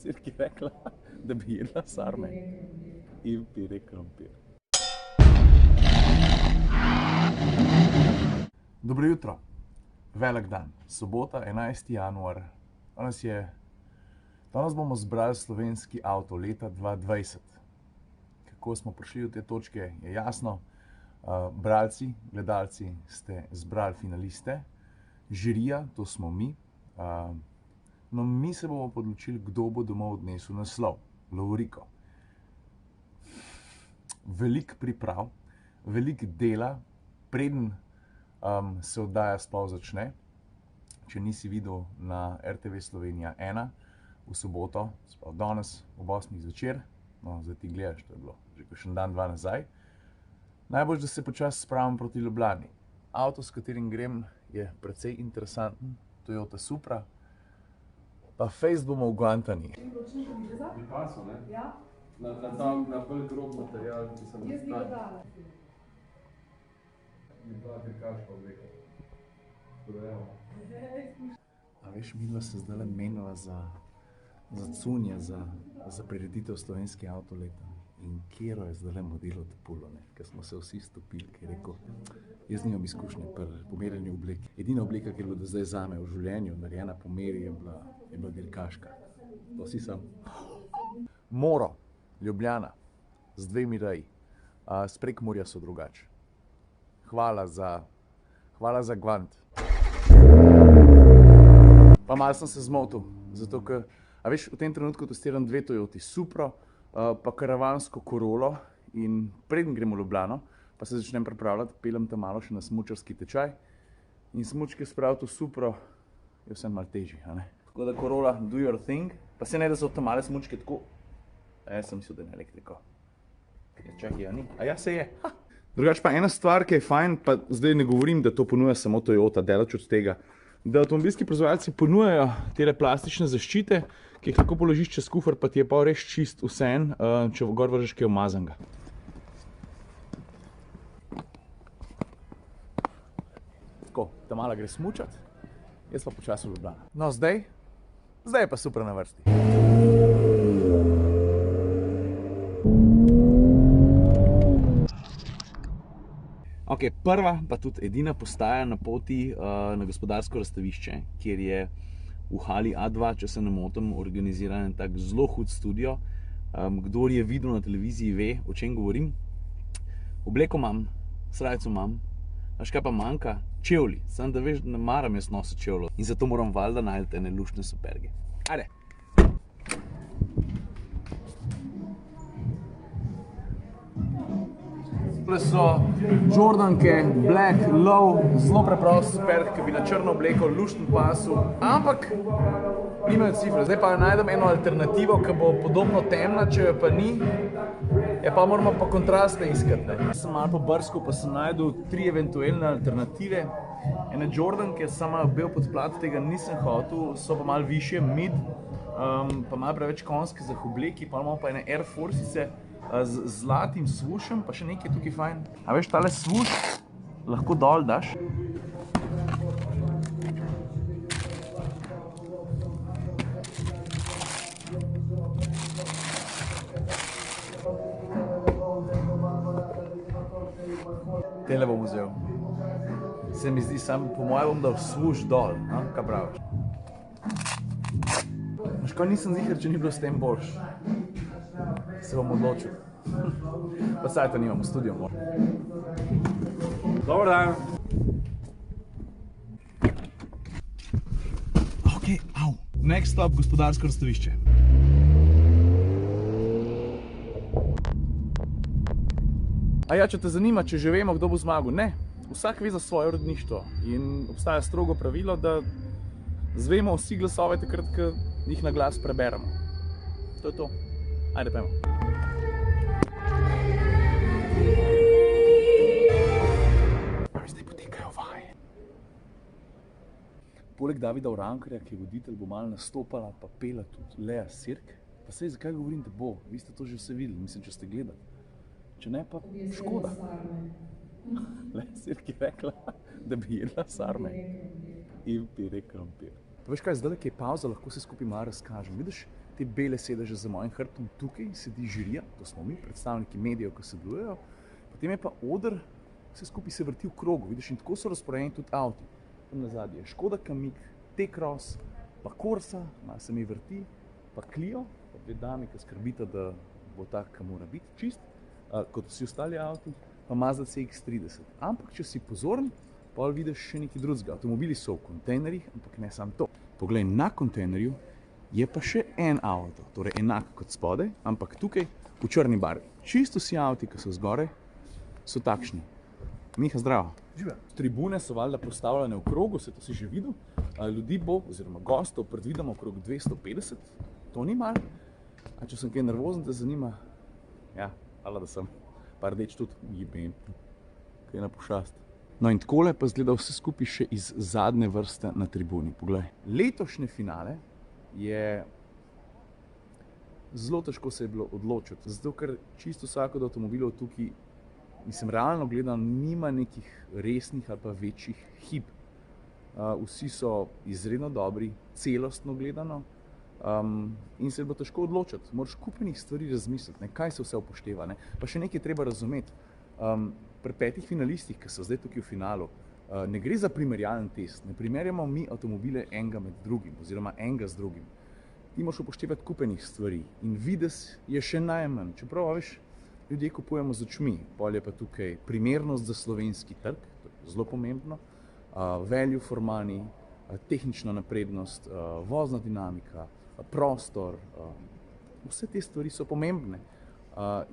Sirki rekla, da bi jedla sarme in pire krompir. Dobro jutro. Velik dan. Sobota, 11. januar. Danes bomo zbrali slovenski avto leta 2020. Kako smo prišli do te točke, je jasno. Bralci, gledalci ste zbrali finaliste. Žirija, to smo mi. No, mi se bomo odločili, kdo bo domov odnesel naslov. Lovoriko. Veliko priprav, veliko dela, preden se oddaja sploh začne. Če nisi videl na RTV Slovenija 1 v soboto, sploh danes ob 8. zvečer, no, zdaj ti gledaš, to je bilo že kakšen dan, dva nazaj, najbolj, da se počasi spravim proti Ljubljani. Avto, s katerim grem, je precej interesanten, Toyota Supra, pa fejst bomo v Guantani. Bi pasel, ne? Ja. Na bolj grob material, ki sem Jaz bi ga dala. Bi bila dirkaška obleka. Podajamo. A veš, midva se zdajle menila za cunje, za prireditev slovenski avto leta. In Kero je zdajle modelo Tepulo, ker smo se vsi stopili, ki je rekel, jaz nimam izkušnje pri pomerjanju oblek. Edina obleka, ki je bila do zdaj zame v življenju narejena po meri, je bila dirkaška. To si sam. Moro, Ljubljana, z dvemi reji. S Prekmurja so drugače. Hvala za Guant. Pa malo sem se zmotil, zato ker, a veš, v tem trenutku testiram dve Toyoti, Supro, pa karavansko Corollo, in preden grem v Ljubljano, pa se začnem pripravljati, peljem tam malo še na smučarski tečaj. In smučke spraviti v Supro je vsem malo težji, a ne? Tako da Corolla, do your thing, pa se ne, da so tam male smučke tako. Jaz sem mislil, da je na elektriko. Čakaj, a ni? A ja, se je. Drugače pa ena stvar, ki je fajn, pa zdaj ne govorim, da to ponuja samo Toyota, daleč od tega, da avtomobilski proizvajalci ponujajo tele plastične zaščite, ki jih lahko položiš čez kufer, pa ti je pa res čist vseeno, če gor vržeš kaj umazanega. Tako, ta mala gre smučat, jaz pa počasi v Ljubljano. No, zdaj je pa Supra na vrsti. Ok, prva pa tudi edina postaja na poti na gospodarsko razstavišče, kjer je v hali A2, če se ne motim, organiziran en tak zelo hud studio. Kdor je videl na televiziji, ve, o čem govorim. Obleko imam, srajco imam, veš kaj pa manjka? Čevlji. Samo da veš, da ne maram jaz nositi čevljev. In zato moram valjda najti ene luštne superge. Ajde! Tole so Jordanke, Black, Low, zelo preprost superg, ki bi na črno obleko, lušten pasu, ampak nimajo cifre. Zdaj pa najdem eno alternativo, ki bo podobno temna, če jo pa ni, pa moramo pa kontraste iskati. Sem malo pobrskal, pa sem najdel 3 eventualne alternative. Ene Jordanke, samo bel podplat, tega nisem hotel, so pa malo višje, mid, pa malo preveč konjski za obleki, pa imamo pa ene Air Forceice, z zlatim svušem, pa še nekaj tukaj fajn. A veš, tale svuš lahko dol daš. Tele bom vzel. Se mi zdi, sam po mojem bom dal svuš dol, kaj praviš? Škoda nisem ziher, če ni bilo s tem boljš. Se bom odločil. Pa sajta nimam v studiu. Dobar dan. Ok, au. Next stop, gospodarsko razstavišče. A ja, če te zanima, če že vemo, kdo bo zmagal, ne. Vsak ve za svoje uredništvo in obstaja strogo pravilo, da zvemo vsi glasove takrat, ko jih na glas preberemo. To je to. Ajde, pojmo. Zdaj potekajo vaje. Poleg Davida Urankarja, ki je voditelj, bo malo nastopala, pa pela tudi Lea Sirk. Pa sej, zakaj govorim, da bo? Vi ste to že vse videli, mislim, če ste gledali. Če ne, pa škoda. Lea Sirk je rekla, da bi jedla sarme in pire krompir. Pa veš kaj, zdaj, ki je pauza, lahko se skupaj malo razkažem. Vidiš te bele sedeže za mojim hrbtom, tukaj sedi žirija, to smo mi, predstavniki medijev, ki sodelujejo. Potem je pa oder, vse skupaj se vrti v krogu, vidiš, in tako so razporejeni tudi avti. Tam nazadnje je Škoda Kamiq, T-Cross, pa Corsa, malo se mi vrti, pa Clio, pa dve dami, ki skrbita, da bo tak, ki mora biti čist, kot vsi ostali avti, pa Mazda CX-30. Ampak, če si pozoren, pol vidiš še nekaj drugega. Avtomobili so v kontejnerjih, ampak ne samo to. Poglej, na kontejnerju je pa še en avto, torej enak kot spodaj, ampak tukaj v črni barvi. Čisto vsi avti, ki so zgoraj, so takšni. Miha, zdravo. Žive. Tribune so valjda postavljene v krogu, se to si že videl. Ljudi bo, oziroma gostov, predvidoma okrog 250, to ni malo. A če sem kaj nervozen, te zanima, ja, hvala, da sem. Pa rdeč tudi, jebem, kaj na pošast. No in takole pa izgleda vse skupaj še iz zadnje vrste na tribuni. Poglej, letošnje finale je zelo težko se je bilo odločiti, zato ker čisto vsak od avtomobilov tukaj, mislim, realno gledano, nima nekih resnih ali pa večjih hib. Vsi so izredno dobri, celostno gledano, in se je bilo težko odločiti. Moraš kupenih stvari razmisliti, kaj se vse upošteva, ne. Pa še nekaj treba razumeti. Pri 5 finalistih, ki so zdaj tukaj v finalu, ne gre za primerjalen test. Ne primerjamo mi avtomobile enega med drugim, oziroma enega z drugim. Ti moraš upoštevati kupenih stvari in videz je še najmanj. Čeprav, veš, ljudje kupujemo z očmi, pol je pa tukaj primernost za slovenski trg, to je zelo pomembno, value for money, tehnična naprednost, vozna dinamika, prostor, vse te stvari so pomembne.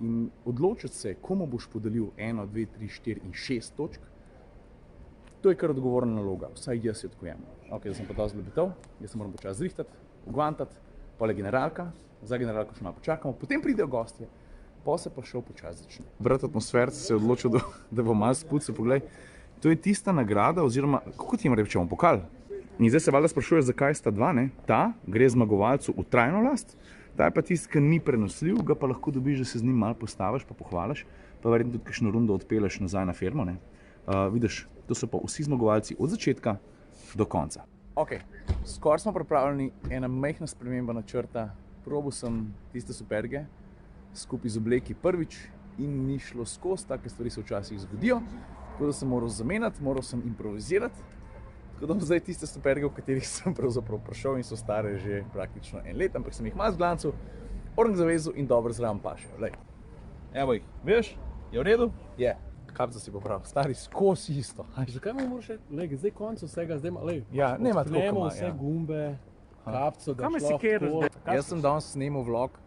In odločiti se, komu boš podelil 1, 2, 3, 4 in 6 točk, to je kar odgovorna naloga, vsaj jaz jo tako jemljem. Ok, da sem pa dosti lebetov, jaz se moram počasi zrihtati, ugvantati, pol je generalka, za generalko še malo počakamo, potem pridejo gostje, pa se pa šel počasi začne. Brat atmosferc se je odločil, da bo malo spucal, poglej, to je tista nagrada, oziroma, kako ti jim rečemo, pokal. In zdaj se valjda sprašuje, zakaj sta dva, ne? Ta gre zmagovalcu v trajno last, ta je pa tisti, ki ni prenosljiv, ga pa lahko dobiš, da se z njim malo postaviš, pa pohvališ, pa verjetno tudi kakšno rundo odpeleš nazaj na firmo, ne? Vidiš, to so pa vsi zmagovalci od začetka do konca. Ok, skoraj smo pripravljeni, ena majhna sprememba načrta, probal sem tiste superge, skupaj z obleki prvič in ni šlo skozi, take stvari se včasih zgodijo, tako da sem moral zamenjati, moral sem improvizirati, tako da zdaj tiste superge, v katerih sem pravzaprav prišel in so stare že praktično 1 let, ampak sem jih malo zglancal, orang zavezal in dobro zraven pašejo, lej. Evo jih, veš, je v redu? Je. Kapca si popravil, stari skozi isto. Zakaj mu moraš reči, zdaj konc vsega, zdaj ima, lej, Ja, nema tako, odknemo koma, vse ja. gumbe, kapco, da Kaj me šlo sekiraš, tako. zdaj? Jaz sem danes snemal vlog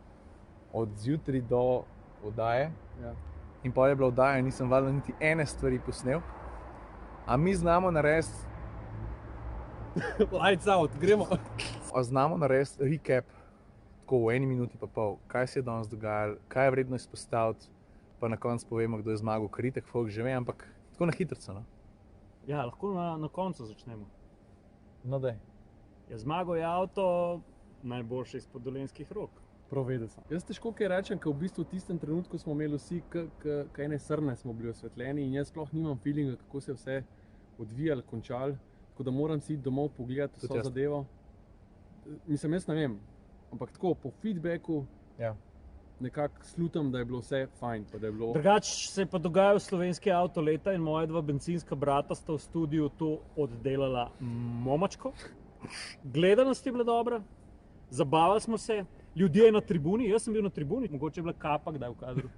od zjutraj do oddaje Ja. in pol je bila oddaja in nisem valjda niti ene stvari posnel. A mi znamo narediti, Lights out, gremo. recap tako v 1 minuti pa pol, kaj se je danes dogajalo, kaj je vredno izpostaviti, pa na koncu povemo, kdo je zmagal, ker itak folk že ve, ampak tako na hitrico, no? Ja, lahko na koncu začnemo. No daj. Ja, zmagal je avto najboljše izpod dolenjskih rok. Prav vedel sem. Jaz težko kaj rečem, ker v bistvu v tistem trenutku smo imeli vsi, kaj ene srne smo bili osvetljeni in jaz sploh nimam feelinga, kako se je vse odvijalo, končalo. Tako da moram si iti domov pogledati vso zadevo. Mislim, jaz ne vem, ampak tako po feedbacku Ja. nekako slutam, da je bilo vse fajn. Pa da je bilo... Drugače se je pa dogajalo slovenski avto leta in moja 2 bencinska brata sta v studiu to oddelala momačko. Gledanost je bila dobra, zabavali smo se, ljudje na tribuni, jaz sem bil na tribuni, mogoče je bila kapa kdaj v kadru.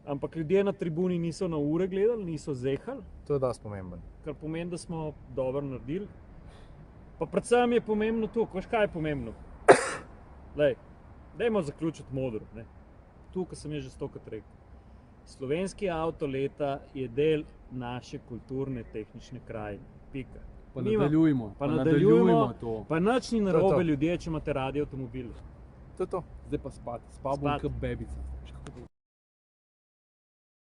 Ampak ljudje na tribuni niso na ure gledali, niso zehali, To je dosti pomembno. kar pomeni, da smo dobro naredili. Pa predvsem je pomembno to, veš kaj je pomembno? Lej, dajmo zaključiti modro, ne? Tu, ko sem je že stokrat rekel. Slovenski avto leta je del naše kulturne tehnične krajine. Pika. Pa Nima- nadaljujmo, Pa nadaljujmo, to. pa nič ni To je narobe to. ljudje, če imate radi avtomobile. To je to. Zdaj pa spati, spal bom Spat. kot bebica.